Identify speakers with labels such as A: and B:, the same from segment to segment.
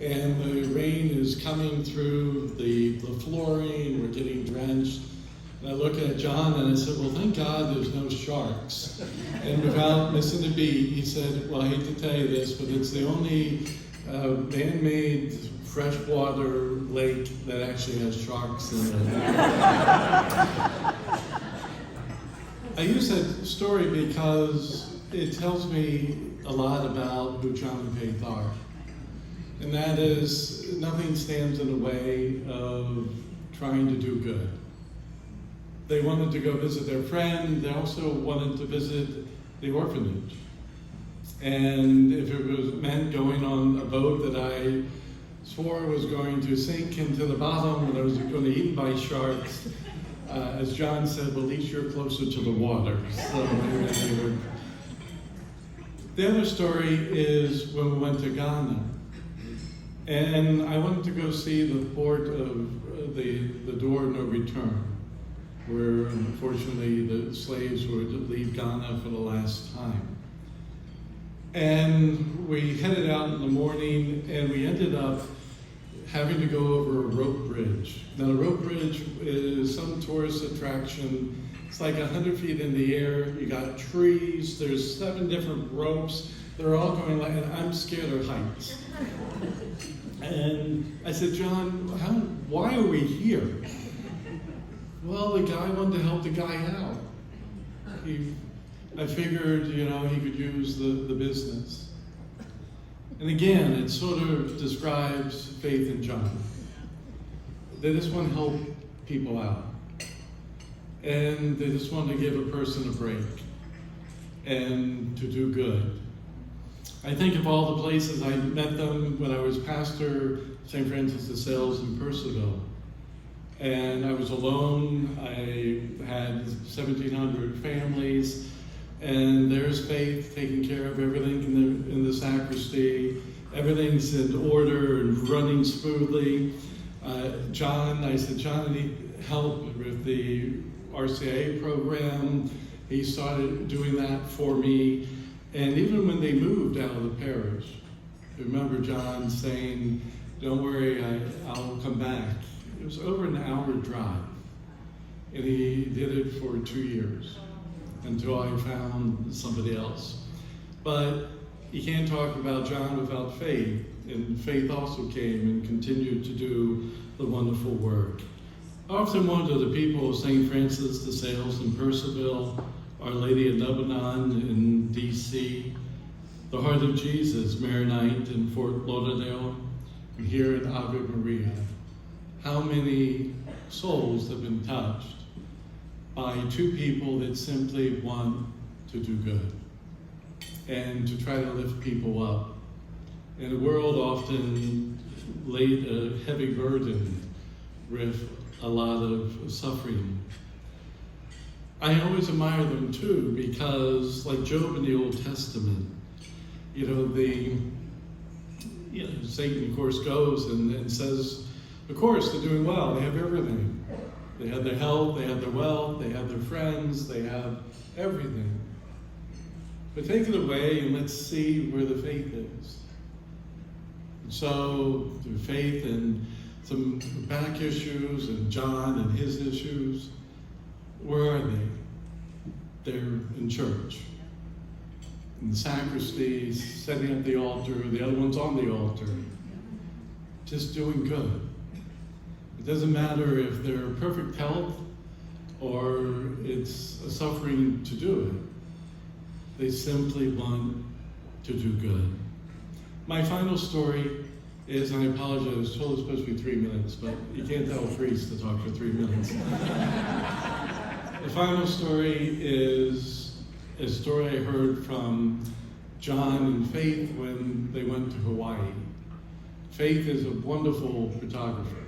A: and the rain is coming through the flooring, we're getting drenched. And I look at John and I said, well, thank God there's no sharks. And without missing a beat, he said, well, I hate to tell you this, but it's the only man-made freshwater lake that actually has sharks in it. I use that story because it tells me a lot about who John and Faith are. And that is, nothing stands in the way of trying to do good. They wanted to go visit their friend. They also wanted to visit the orphanage. And if it was meant going on a boat that I swore was going to sink into the bottom and I was going to be eaten by sharks, as John said, well, at least you're closer to the water. So the other story is when we went to Ghana. And I wanted to go see the port of the door of no return, where unfortunately the slaves were to leave Ghana for the last time. And we headed out in the morning and we ended up having to go over a rope bridge. Now, the rope bridge is some tourist attraction. It's like 100 feet in the air. You got trees. There's 7 different ropes. They're all going like, and I'm scared of heights. And I said, John, why are we here? Well, the guy wanted to help the guy out. I figured, he could use the business. And again, it sort of describes Faith and John. They just want to help people out. And they just want to give a person a break and to do good. I think of all the places I met them when I was pastor, St. Francis de Sales in Percival. And I was alone. I had 1,700 families. And there's Faith taking care of everything in the sacristy. Everything's in order and running smoothly. John, I said, John, I need help with the RCIA program. He started doing that for me. And even when they moved out of the parish, I remember John saying, don't worry, I'll come back. It was over an hour drive. And he did it for 2 years until I found somebody else. But you can't talk about John without Faith. And Faith also came and continued to do the wonderful work. I often wonder the people of St. Francis de Sales in Percival, Our Lady of Lebanon in D.C., the Heart of Jesus, Maronite in Fort Lauderdale, and here in Ave Maria. How many souls have been touched by 2 people that simply want to do good and to try to lift people up. And the world often laid a heavy burden with a lot of suffering. I always admire them too, because like Job in the Old Testament, Satan of course goes and says, of course they're doing well, they have everything. They have their health, they have their wealth, they have their friends, they have everything. But take it away and let's see where the faith is. And so, through faith and some back issues and John and his issues, where are they? They're in church. In the sacristy, setting up the altar, the other one's on the altar. Just doing good. It doesn't matter if they're perfect health or it's a suffering to do it. They simply want to do good. My final story is, and I apologize, I was told it's supposed to be 3 minutes, but you can't tell a priest to talk for 3 minutes. The final story is a story I heard from John and Faith when they went to Hawaii. Faith is a wonderful photographer.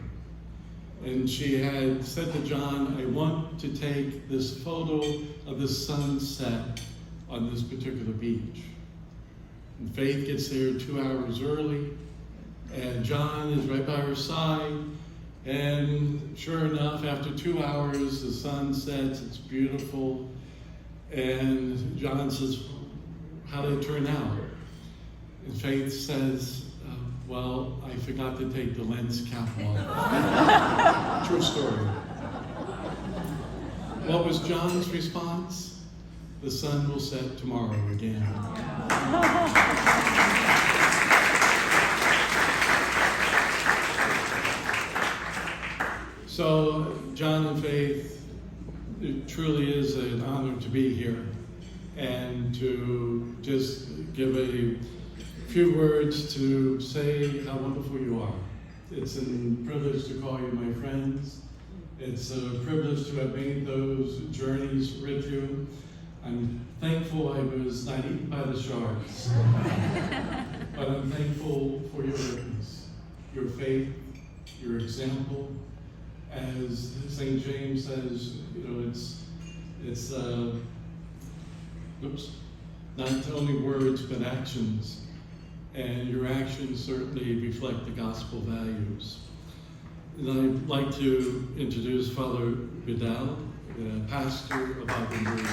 A: And she had said to John, I want to take this photo of the sunset on this particular beach. And Faith gets there 2 hours early, and John is right by her side. And sure enough, after 2 hours, the sun sets, it's beautiful. And John says, how did it turn out? And Faith says, Well, I forgot to take the lens cap off. True story. What was John's response? The sun will set tomorrow again. So, John and Faith, it truly is an honor to be here and to just give a few words to say how wonderful you are. It's a privilege to call you my friends. It's a privilege to have made those journeys with you. I'm thankful I was not eaten by the sharks, but I'm thankful for your witness, your faith, your example. As St. James says, you know, it's not only words but actions, and your actions certainly reflect the gospel values. And I'd like to introduce Father Vidal, the pastor of our community.